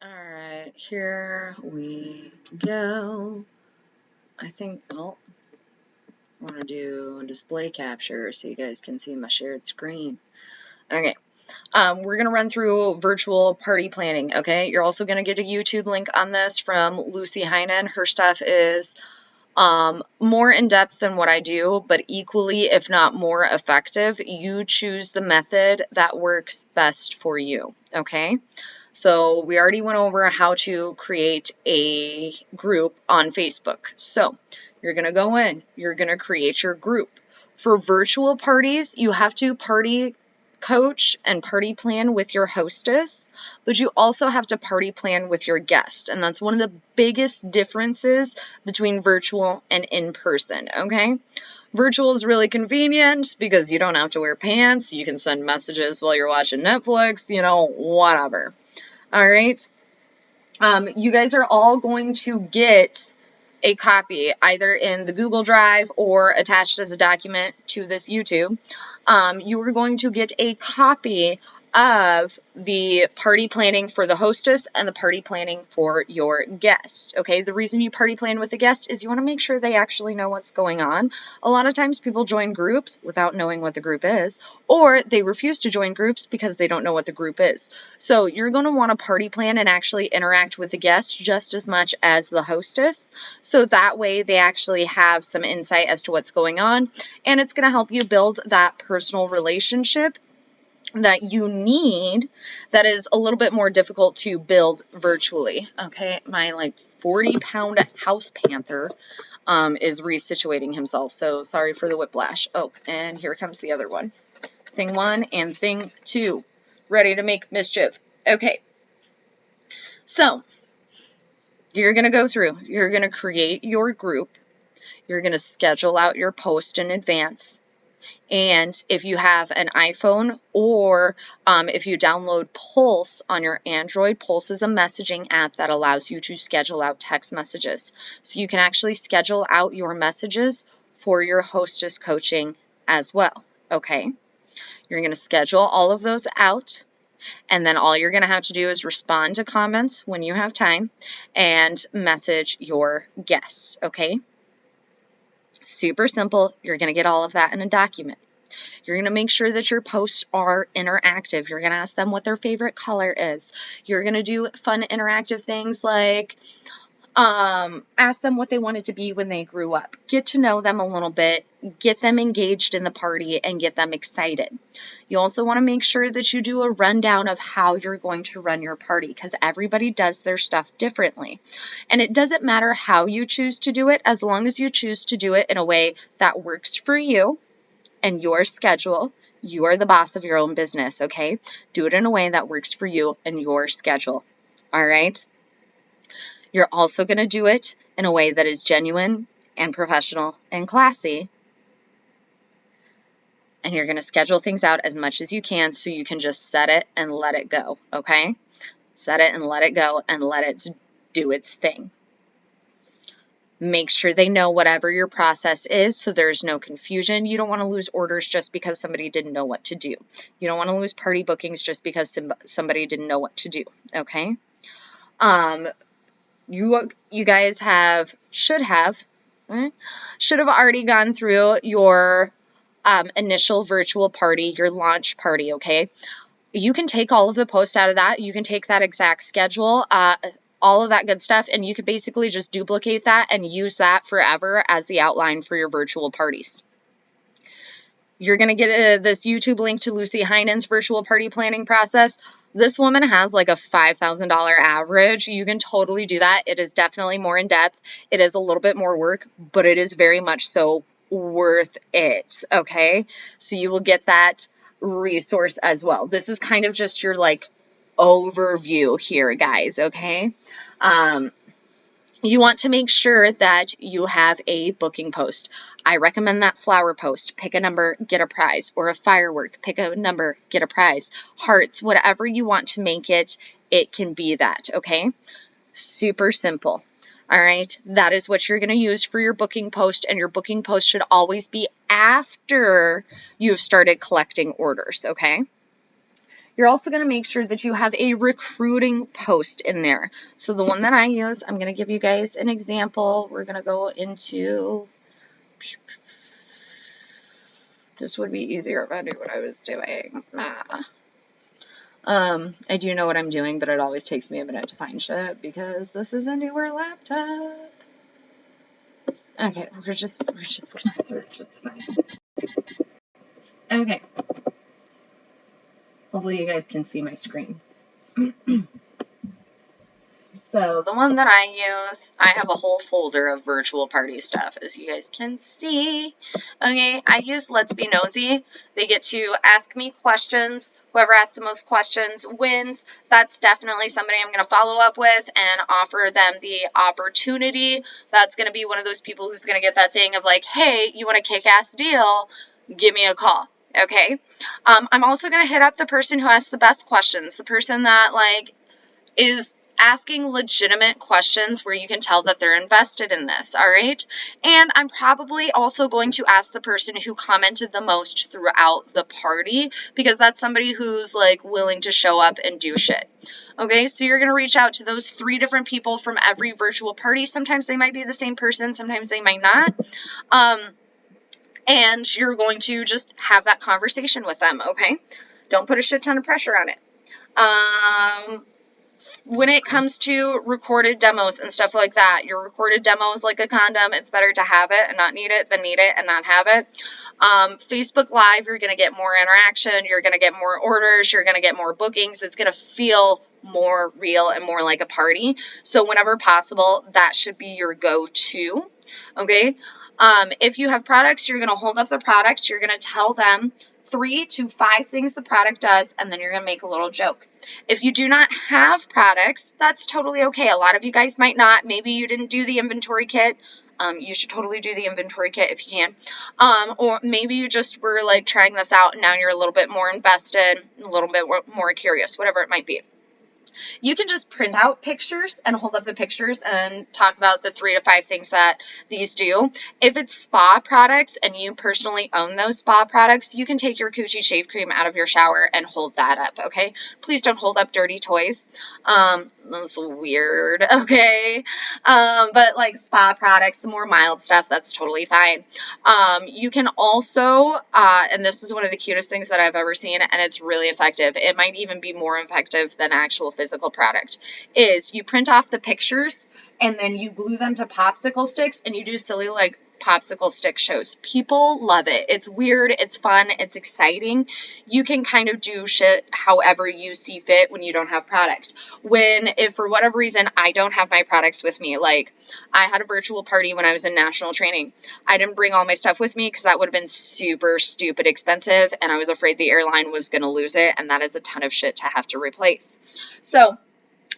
Alright, here we go. I think, well, I want to do display capture so you guys can see my shared screen. Okay, we're going to run through virtual party planning, okay? You're also going to get a YouTube link on this from Lucy Heinen. Her stuff is more in-depth than what I do, but equally, if not more effective. You choose the method that works best for you, okay? So we already went over how to create a group on Facebook. So you're going to go in, you're going to create your group. For virtual parties, you have to party coach and party plan with your hostess, but you also have to party plan with your guest. And that's one of the biggest differences between virtual and in person, okay? Virtual is really convenient because you don't have to wear pants. You can send messages while you're watching Netflix, whatever. All right. You guys are all going to get a copy either in the Google Drive or attached as a document to this YouTube. You are going to get a copy of the party planning for the hostess and the party planning for your guest. Okay, the reason you party plan with a guest is you want to make sure they actually know what's going on. A lot of times people join groups without knowing what the group is, or they refuse to join groups because they don't know what the group is. So you're going to want to party plan and actually interact with the guest just as much as the hostess. So that way they actually have some insight as to what's going on, and it's going to help you build that personal relationship that you need that is a little bit more difficult to build virtually. Okay, my 40-pound house panther is resituating himself, so sorry for the whiplash. Oh, and here comes the other one. Thing one and thing two, ready to make mischief. Okay, so you're going to go through, you're going to create your group, you're going to schedule out your post in advance. And if you have an iPhone or if you download Pulse on your Android, Pulse is a messaging app that allows you to schedule out text messages. So you can actually schedule out your messages for your hostess coaching as well, okay? You're going to schedule all of those out, and then all you're going to have to do is respond to comments when you have time and message your guests, okay? Super simple. You're going to get all of that in a document. You're going to make sure that your posts are interactive. You're going to ask them what their favorite color is. You're going to do fun interactive things like ask them what they wanted to be when they grew up. Get to know them a little bit, get them engaged in the party, and get them excited. You also want to make sure that you do a rundown of how you're going to run your party, because everybody does their stuff differently. And it doesn't matter how you choose to do it, as long as you choose to do it in a way that works for you and your schedule. You are the boss of your own business, okay? Do it in a way that works for you and your schedule, all right? You're also going to do it in a way that is genuine and professional and classy. And you're going to schedule things out as much as you can so you can just set it and let it go, okay? Set it and let it go and let it do its thing. Make sure they know whatever your process is so there's no confusion. You don't want to lose orders just because somebody didn't know what to do. You don't want to lose party bookings just because somebody didn't know what to do, okay? You guys should have already gone through your initial virtual party, your launch party, okay? You can take all of the posts out of that. You can take that exact schedule, all of that good stuff, and you can basically just duplicate that and use that forever as the outline for your virtual parties. You're going to get this YouTube link to Lucy Heinen's virtual party planning process. This woman has like a $5,000 average. You can totally do that. It is definitely more in depth. It is a little bit more work, but it is very much so worth it, okay? So you will get that resource as well. This is kind of just your overview here, guys, okay? You want to make sure that you have a booking post. I recommend that flower post. Pick a number, get a prize. Or a firework. Pick a number, get a prize. Hearts, whatever you want to make it, it can be that, okay? Super simple. All right, that is what you're going to use for your booking post, and your booking post should always be after you've started collecting orders, okay? You're also going to make sure that you have a recruiting post in there. So the one that I use, I'm going to give you guys an example. We're going to go into, this would be easier if I knew what I was doing. I do know what I'm doing, but it always takes me a minute to find shit because this is a newer laptop. Okay, we're just gonna search. It's fine. Okay. Hopefully you guys can see my screen. So the one that I use, I have a whole folder of virtual party stuff, as you guys can see. Okay, I use Let's Be Nosy. They get to ask me questions. Whoever asks the most questions wins. That's definitely somebody I'm going to follow up with and offer them the opportunity. That's going to be one of those people who's going to get that thing of like, hey, you want a kick-ass deal? Give me a call. Okay. I'm also going to hit up the person who asks the best questions, the person that like is asking legitimate questions where you can tell that they're invested in this, all right? And I'm probably also going to ask the person who commented the most throughout the party, because that's somebody who's like willing to show up and do shit. Okay, so you're going to reach out to those 3 different people from every virtual party. Sometimes they might be the same person, sometimes they might not. And you're going to just have that conversation with them, okay? Don't put a shit ton of pressure on it. When it comes to recorded demos and stuff like that, your recorded demo is like a condom. It's better to have it and not need it than need it and not have it. Facebook Live, you're going to get more interaction. You're going to get more orders. You're going to get more bookings. It's going to feel more real and more like a party. So whenever possible, that should be your go-to. Okay. If you have products, you're going to hold up the products. You're going to tell them 3 to 5 things the product does, and then you're going to make a little joke. If you do not have products, that's totally okay. A lot of you guys might not. Maybe you didn't do the inventory kit. You should totally do the inventory kit if you can. Or maybe you just were like trying this out and now you're a little bit more invested, a little bit more curious, whatever it might be. You can just print out pictures and hold up the pictures and talk about the 3 to 5 things that these do. If it's spa products and you personally own those spa products, you can take your Coochie shave cream out of your shower and hold that up, okay? Please don't hold up dirty toys. That's weird, okay? But like spa products, the more mild stuff, that's totally fine. You can also, and this is one of the cutest things that I've ever seen, and it's really effective. It might even be more effective than actual physical product, is you print off the pictures and then you glue them to popsicle sticks and you do silly like popsicle stick shows. People love it. It's weird, it's fun, it's exciting. You can kind of do shit however you see fit when you don't have products. If for whatever reason I don't have my products with me, like I had a virtual party when I was in national training. I didn't bring all my stuff with me because that would have been super stupid expensive and I was afraid the airline was going to lose it, and that is a ton of shit to have to replace. So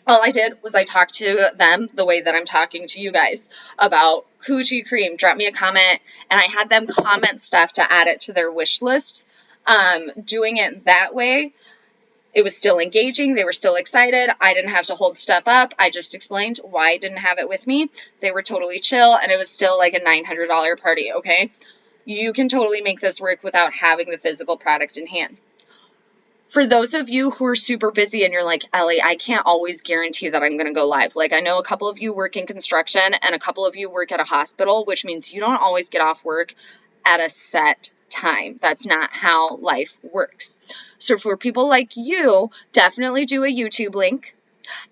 all I did was I talked to them the way that I'm talking to you guys about Coochie cream. Drop me a comment, and I had them comment stuff to add it to their wish list. Doing it that way, it was still engaging. They were still excited. I didn't have to hold stuff up. I just explained why I didn't have it with me. They were totally chill, and it was still like a $900 party, okay? You can totally make this work without having the physical product in hand. For those of you who are super busy and you're like, Ellie, I can't always guarantee that I'm going to go live. Like, I know a couple of you work in construction and a couple of you work at a hospital, which means you don't always get off work at a set time. That's not how life works. So for people like you, definitely do a YouTube link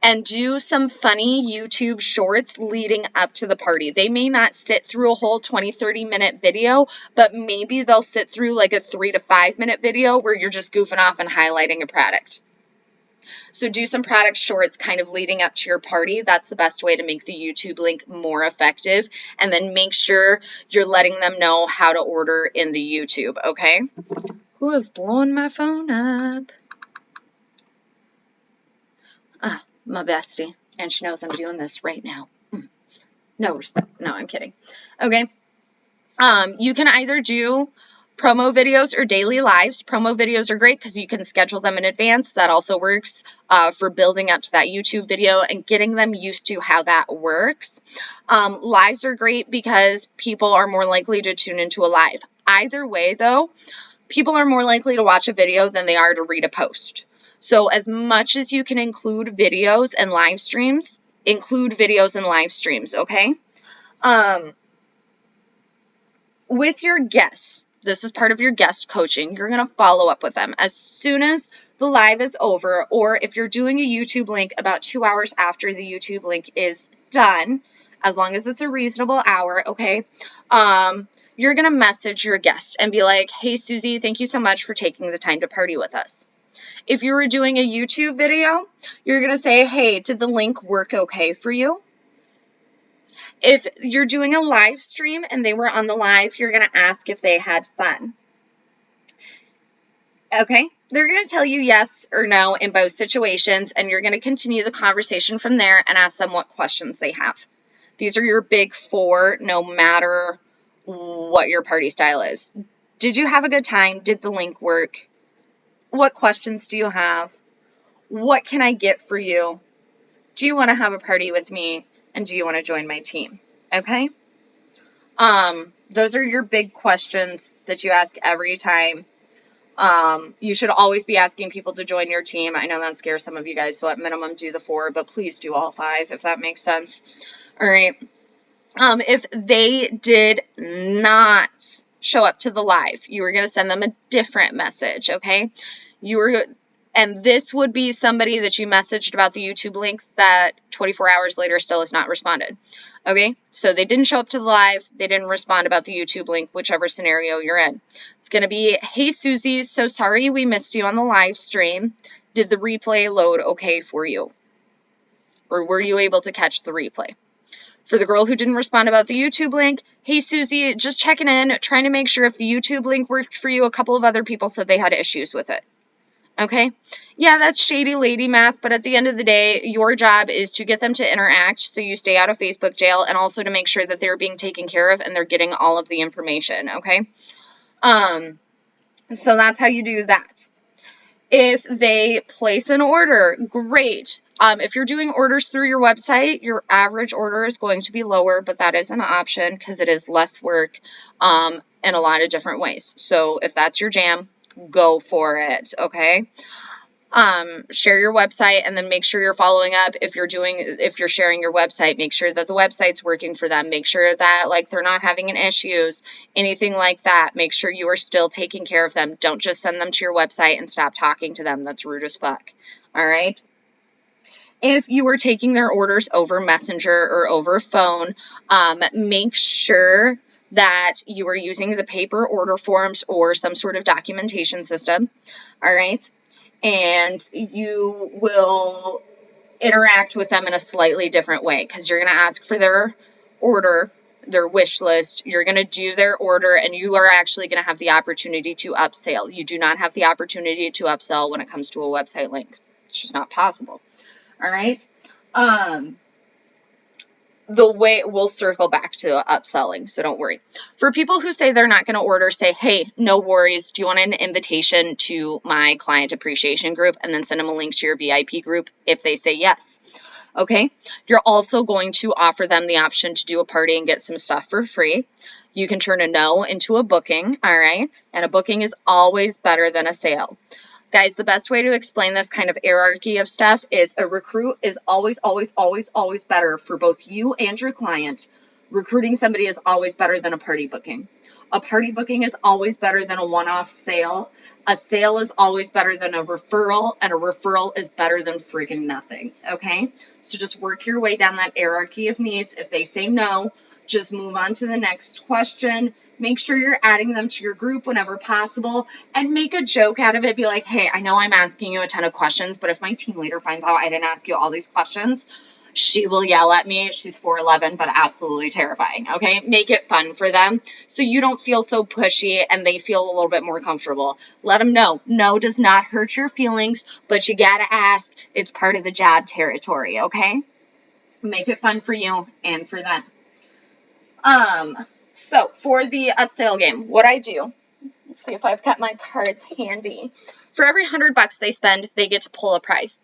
and do some funny YouTube shorts leading up to the party. They may not sit through a whole 20-30 minute video, but maybe they'll sit through like a 3 to 5 minute video where you're just goofing off and highlighting a product. So do some product shorts kind of leading up to your party. That's the best way to make the YouTube link more effective. And then make sure you're letting them know how to order in the YouTube, okay? Who is blowing my phone up? My bestie, and she knows I'm doing this right now. No respect. No, I'm kidding. Okay. You can either do promo videos or daily lives. Promo videos are great because you can schedule them in advance. That also works for building up to that YouTube video and getting them used to how that works. Lives are great because people are more likely to tune into a live. Either way, though, people are more likely to watch a video than they are to read a post. So as much as you can include videos and live streams, include videos and live streams, okay? With your guests, this is part of your guest coaching, you're going to follow up with them as soon as the live is over, or if you're doing a YouTube link about 2 hours after the YouTube link is done, as long as it's a reasonable hour, okay? You're going to message your guest and be like, hey, Susie, thank you so much for taking the time to party with us. If you were doing a YouTube video, you're going to say, hey, did the link work okay for you? If you're doing a live stream and they were on the live, you're going to ask if they had fun. Okay? They're going to tell you yes or no in both situations, and you're going to continue the conversation from there and ask them what questions they have. These are your big 4, no matter what your party style is. Did you have a good time? Did the link work? What questions do you have? What can I get for you? Do you want to have a party with me? And do you want to join my team? Okay? Those are your big questions that you ask every time. You should always be asking people to join your team. I know that scares some of you guys, so at minimum do the 4, but please do all 5 if that makes sense. All right. If they did not show up to the live, you were going to send them a different message, okay? And this would be somebody that you messaged about the YouTube links that 24 hours later still has not responded. Okay, so they didn't show up to the live. They didn't respond about the YouTube link, whichever scenario you're in. It's going to be, hey, Susie, so sorry we missed you on the live stream. Did the replay load okay for you? Or were you able to catch the replay? For the girl who didn't respond about the YouTube link, hey, Susie, just checking in, trying to make sure if the YouTube link worked for you. A couple of other people said they had issues with it. Okay, yeah, that's shady lady math, but at the end of the day, your job is to get them to interact so you stay out of Facebook jail, and also to make sure that they're being taken care of and they're getting all of the information, okay? So that's how you do that. If they place an order, great. If you're doing orders through your website, your average order is going to be lower, but that is an option because it is less work in a lot of different ways. So if that's your jam, go for it, okay? Share your website and then make sure you're following up. If you're sharing your website, make sure that the website's working for them. Make sure that they're not having any issues, anything like that. Make sure you are still taking care of them. Don't just send them to your website and stop talking to them. That's rude as fuck. All right. If you are taking their orders over Messenger or over phone, make sure that you are using the paper order forms or some sort of documentation system. All right. And you will interact with them in a slightly different way because you're going to ask for their order, their wish list. You're going to do their order, and you are actually going to have the opportunity to upsell. You do not have the opportunity to upsell when it comes to a website link. It's just not possible. All right. We'll circle back to upselling, so don't worry. For people who say they're not going to order, say, hey, no worries. Do you want an invitation to my client appreciation group? And then send them a link to your VIP group if they say yes. Okay. You're also going to offer them the option to do a party and get some stuff for free. You can turn a no into a booking. All right. And a booking is always better than a sale. Guys, the best way to explain this kind of hierarchy of stuff is a recruit is always, always, always, always better for both you and your client. Recruiting somebody is always better than a party booking. A party booking is always better than a one-off sale. A sale is always better than a referral, and a referral is better than friggin' nothing, okay? So just work your way down that hierarchy of needs. If they say no, just move on to the next question. Make sure you're adding them to your group whenever possible, and make a joke out of it. Be like, hey, I know I'm asking you a ton of questions, but if my team leader finds out I didn't ask you all these questions, she will yell at me. She's 4'11", but absolutely terrifying, okay? Make it fun for them so you don't feel so pushy and they feel a little bit more comfortable. Let them know. No does not hurt your feelings, but you gotta ask. It's part of the job territory, okay? Make it fun for you and for them. So for the upsell game, what I do, let's see if I've got my cards handy. For every $100 they spend, they get to pull a prize.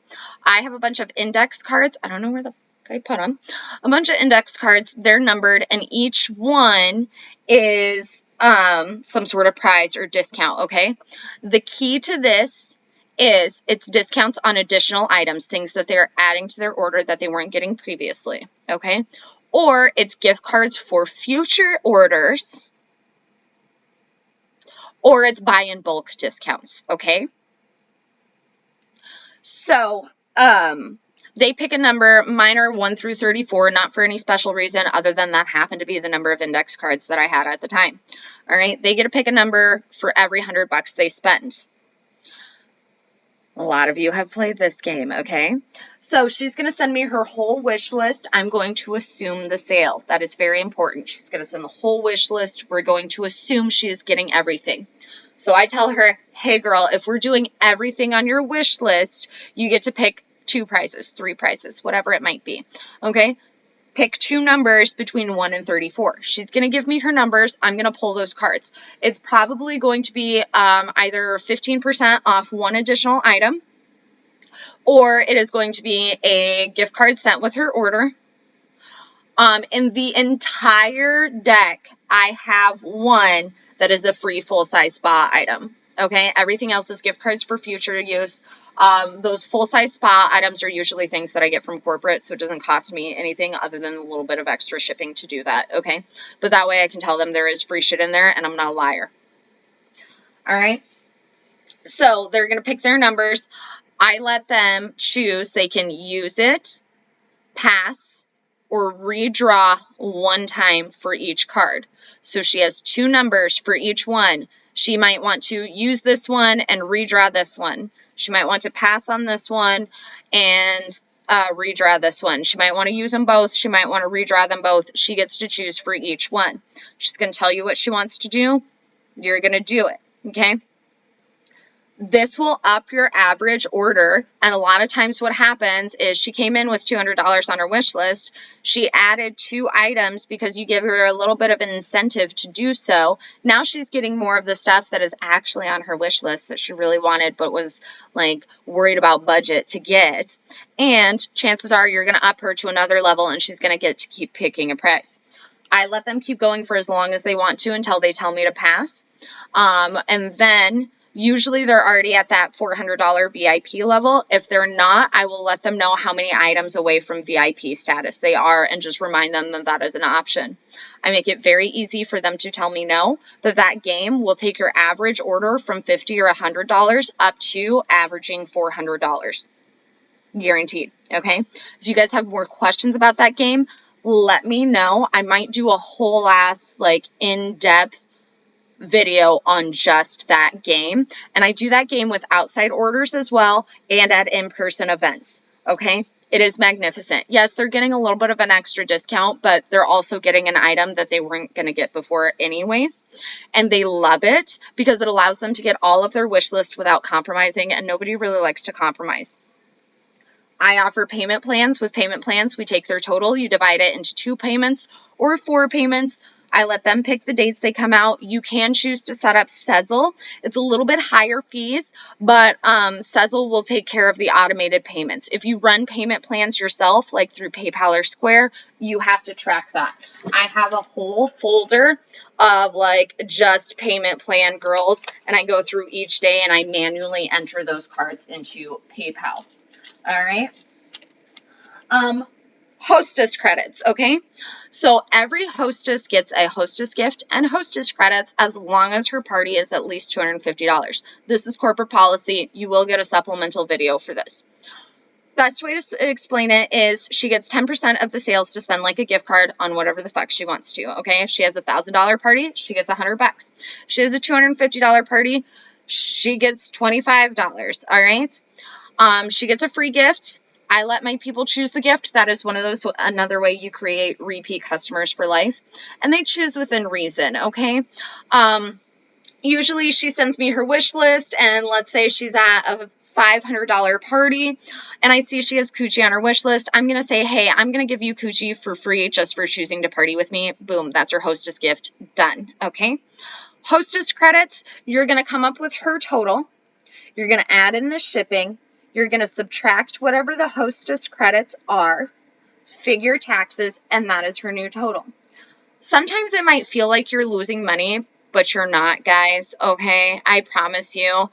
I have a bunch of index cards. I don't know where the fuck I put them. A bunch of index cards. They're numbered, and each one is some sort of prize or discount, okay? The key to this is it's discounts on additional items, things that they're adding to their order that they weren't getting previously, okay? Or it's gift cards for future orders, or it's buy in bulk discounts, okay? So, they pick a number. Mine are 1 through 34, not for any special reason other than that happened to be the number of index cards that I had at the time. All right, they get to pick a number for every $100 they spend. A lot of you have played this game, okay? So she's going to send me her whole wish list. I'm going to assume the sale. That is very important. She's going to send the whole wish list. We're going to assume she is getting everything. So I tell her, hey girl, if we're doing everything on your wish list, you get to pick 2 prizes, 3 prizes, whatever it might be, okay? Pick 2 numbers between 1 and 34. She's going to give me her numbers. I'm going to pull those cards. It's probably going to be either 15% off 1 additional item, or it is going to be a gift card sent with her order. In the entire deck, I have 1 that is a free full-size spa item. Okay, everything else is gift cards for future use. Those full-size spa items are usually things that I get from corporate, so it doesn't cost me anything other than a little bit of extra shipping to do that, okay? But that way I can tell them there is free shit in there, and I'm not a liar. All right? So they're going to pick their numbers. I let them choose. They can use it, pass, or redraw 1 time for each card. So she has 2 numbers for each one. She might want to use this one and redraw this one. She might want to pass on this one and redraw this one. She might want to use them both. She might want to redraw them both. She gets to choose for each one. She's going to tell you what she wants to do. You're going to do it, okay? This will up your average order, and a lot of times what happens is she came in with $200 on her wish list. She added 2 items because you give her a little bit of an incentive to do so. Now she's getting more of the stuff that is actually on her wish list that she really wanted but was like worried about budget to get, and chances are you're going to up her to another level and she's going to get to keep picking a price. I let them keep going for as long as they want to until they tell me to pass, and then usually they're already at that $400 VIP level. If they're not, I will let them know how many items away from VIP status they are and just remind them that that is an option. I make it very easy for them to tell me no, that game will take your average order from $50 or $100 up to averaging $400. Guaranteed, okay? If you guys have more questions about that game, let me know. I might do a whole ass, like, in-depth video on just that game, and I do that game with outside orders as well and at in-person events, okay? It is magnificent. Yes, they're getting a little bit of an extra discount, but they're also getting an item that they weren't going to get before anyways, and they love it because it allows them to get all of their wish list without compromising, and nobody really likes to compromise. I offer payment plans. With payment plans, we take their total, you divide it into 2 payments or 4 payments. I let them pick the dates they come out. You can choose to set up Sezzle. It's a little bit higher fees, but Sezzle will take care of the automated payments. If you run payment plans yourself, like through PayPal or Square, you have to track that. I have a whole folder of like just payment plan girls, and I go through each day and I manually enter those cards into PayPal. All right. Hostess credits, okay? So every hostess gets a hostess gift and hostess credits as long as her party is at least $250. This is corporate policy. You will get a supplemental video for this. Best way to explain it is she gets 10% of the sales to spend like a gift card on whatever the fuck she wants to, okay? If she has a $1,000 party, she gets $100. If she has a $250 party, she gets $25, all right? She gets a free gift. I let my people choose the gift. That is one of those, another way you create repeat customers for life. And they choose within reason, okay? Usually she sends me her wish list, and let's say she's at a $500 party, and I see she has coochie on her wish list. I'm going to say, hey, I'm going to give you coochie for free just for choosing to party with me. Boom, that's her hostess gift. Done, okay? Hostess credits, you're going to come up with her total. You're going to add in the shipping. You're going to subtract whatever the hostess credits are, figure taxes, and that is her new total. Sometimes it might feel like you're losing money, but you're not, guys, okay? I promise you.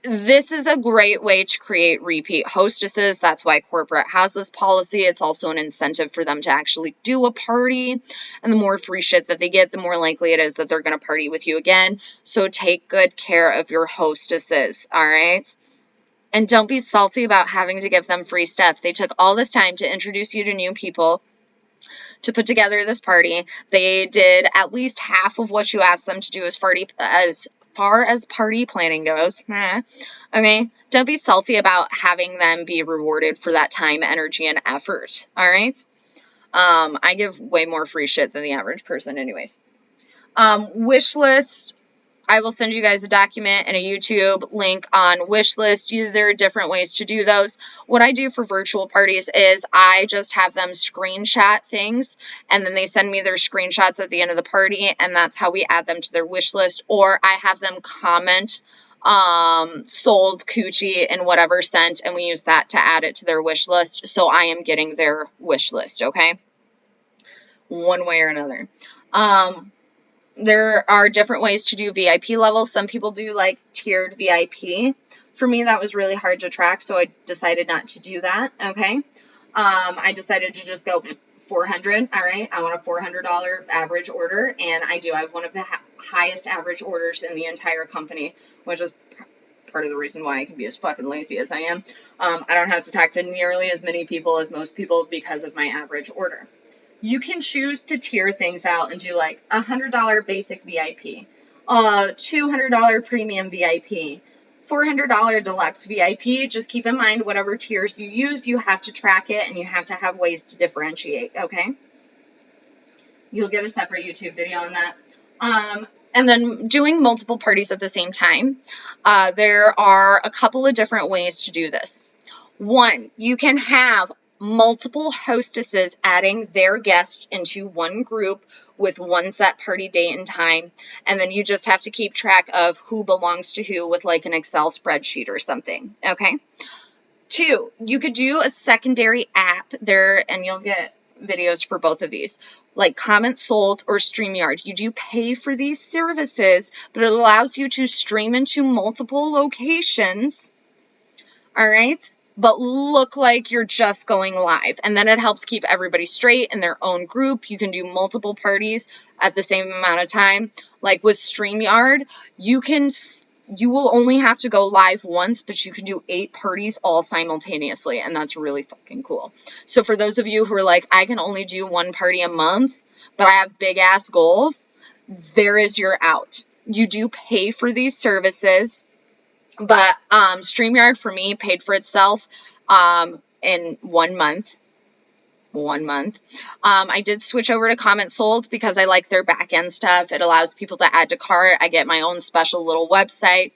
this is a great way to create repeat hostesses. That's why corporate has this policy. It's also an incentive for them to actually do a party. And the more free shit that they get, the more likely it is that they're going to party with you again. So take good care of your hostesses, all right? And don't be salty about having to give them free stuff. They took all this time to introduce you to new people, to put together this party. They did at least half of what you asked them to do as far as party planning goes. Okay, don't be salty about having them be rewarded for that time, energy, and effort. All right. I give way more free shit than the average person, anyways. Wish list. I will send you guys a document and a YouTube link on Wishlist. There are different ways to do those. What I do for virtual parties is I just have them screenshot things, and then they send me their screenshots at the end of the party, and that's how we add them to their wish list. Or I have them comment sold coochie and whatever sent, and we use that to add it to their wish list. So I am getting their wish list, okay? One way or another. There are different ways to do VIP levels. Some people do like tiered VIP. For me, that was really hard to track, so I decided not to do that, okay? I decided to just go 400, all right? I want a $400 average order, and I do. I have one of the highest average orders in the entire company, which is part of the reason why I can be as fucking lazy as I am. I don't have to talk to nearly as many people as most people because of my average order. You can choose to tier things out and do like $100 basic VIP, $200 premium VIP, $400 deluxe VIP. Just keep in mind, whatever tiers you use, you have to track it and you have to have ways to differentiate, okay? You'll get a separate YouTube video on that. And then doing multiple parties at the same time. There are a couple of different ways to do this. One, you can have multiple hostesses adding their guests into one group with one set party date and time, and then you just have to keep track of who belongs to who with like an Excel spreadsheet or something, okay? Two, you could do a secondary app there, and you'll get videos for both of these, like Comment Sold or StreamYard. You do pay for these services, but it allows you to stream into multiple locations, all right? But look like you're just going live. And then it helps keep everybody straight in their own group. You can do multiple parties at the same amount of time. Like with StreamYard, you will only have to go live once, but you can do 8 parties all simultaneously, and that's really fucking cool. So for those of you who are like, I can only do 1 party a month, but I have big ass goals, there is your out. You do pay for these services. But StreamYard for me paid for itself in 1 month. 1 month. I did switch over to Comment Sold because I like their back end stuff. It allows people to add to cart. I get my own special little website.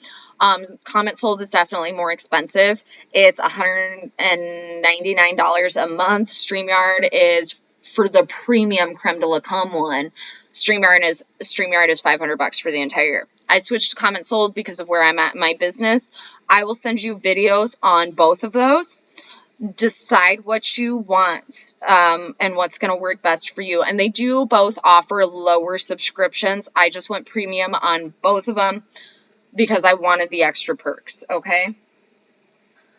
Comment Sold is definitely more expensive. It's $199 a month. StreamYard is for the premium creme de la creme one. StreamYard is $500 for the entire year. I switched to Comment Sold because of where I'm at in my business. I will send you videos on both of those. Decide what you want and what's going to work best for you. And they do both offer lower subscriptions. I just went premium on both of them because I wanted the extra perks, okay?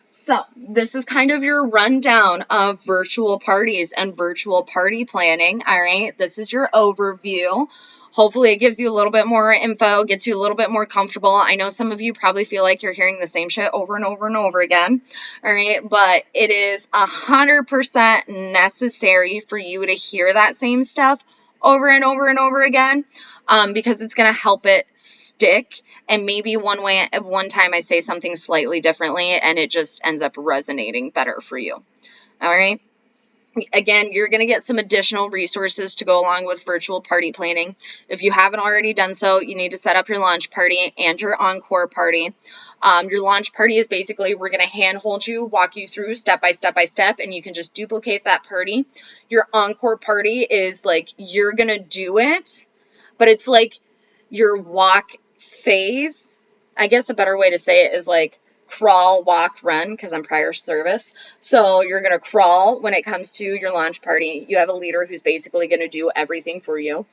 So this is kind of your rundown of virtual parties and virtual party planning, all right? This is your overview. Hopefully it gives you a little bit more info, gets you a little bit more comfortable. I know some of you probably feel like you're hearing the same shit over and over and over again, all right? But it is 100% necessary for you to hear that same stuff over and over and over again because it's going to help it stick. And maybe one time I say something slightly differently and it just ends up resonating better for you, all right? Again, you're going to get some additional resources to go along with virtual party planning. If you haven't already done so, you need to set up your launch party and your encore party. Your launch party is basically, we're going to handhold you, walk you through step by step by step, and you can just duplicate that party. Your encore party is like, you're going to do it, but it's like your walk phase. I guess a better way to say it is like, crawl, walk, run, because I'm prior service. So you're going to crawl when it comes to your launch party. You have a leader who's basically going to do everything for you.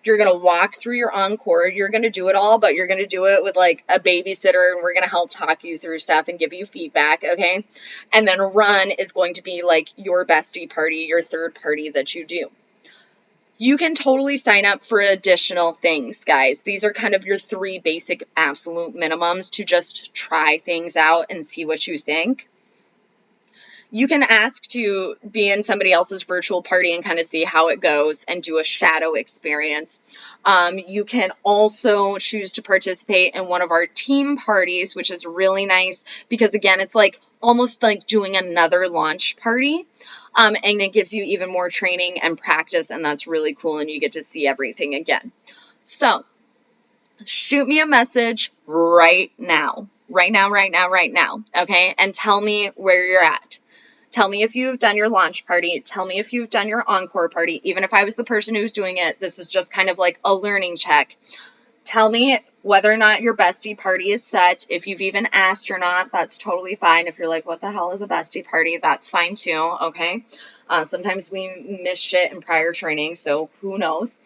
You're going to walk through your encore. You're going to do it all, but you're going to do it with like a babysitter, and we're going to help talk you through stuff and give you feedback, okay? And then run is going to be like your bestie party, your third party that you do. You can totally sign up for additional things, guys. These are kind of your 3 basic absolute minimums to just try things out and see what you think. You can ask to be in somebody else's virtual party and kind of see how it goes and do a shadow experience. You can also choose to participate in one of our team parties, which is really nice because, again, it's like almost like doing another launch party. And it gives you even more training and practice, and that's really cool, and you get to see everything again. So shoot me a message right now, okay? And tell me where you're at. Tell me if you've done your launch party. Tell me if you've done your encore party. Even if I was the person who's doing it, this is just kind of like a learning check. Tell me whether or not your bestie party is set. If you've even asked or not, that's totally fine. If you're like, what the hell is a bestie party? That's fine too, okay? Sometimes we miss shit in prior training, so who knows?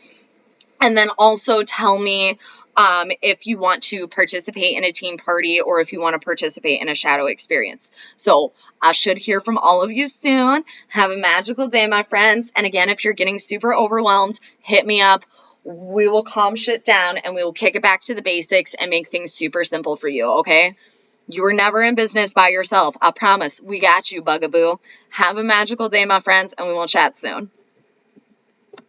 And then also tell me if you want to participate in a team party or if you want to participate in a shadow experience. So I should hear from all of you soon. Have a magical day, my friends. And again, if you're getting super overwhelmed, hit me up. We will calm shit down and we will kick it back to the basics and make things super simple for you, okay? You were never in business by yourself. I promise. We got you, bugaboo. Have a magical day, my friends, and we will chat soon.